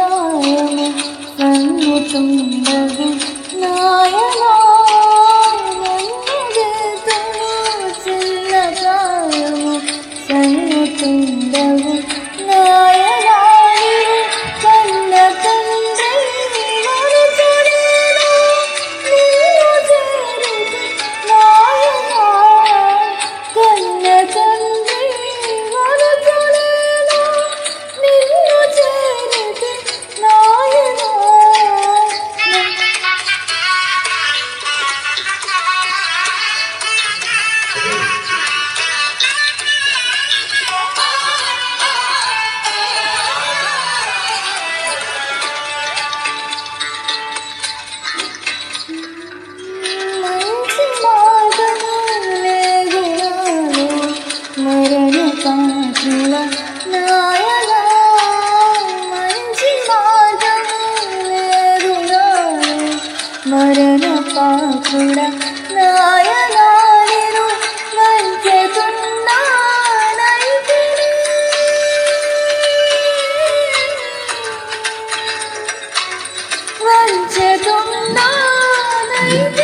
ప్రాయము సన్నుతుండగు నాయనా నన్నుగెతును చిన్న ప్రాయము సన్నుతుండగు నాయనా కన్న తండ్రి మరుతునేను నిన్ను చేరుతు నాయనా కన్న తండ్రి మరుతునేను నిన్ను చేరుతు నాయనా మంచి మార్గము లేగునాను మరణ పాత్రుల నాయనా మంచి మార్గము లేగునాను మరణ పాత్రుల నాయనా నేను వంచెతున్నానైతిని వంచెతున్నానైతిని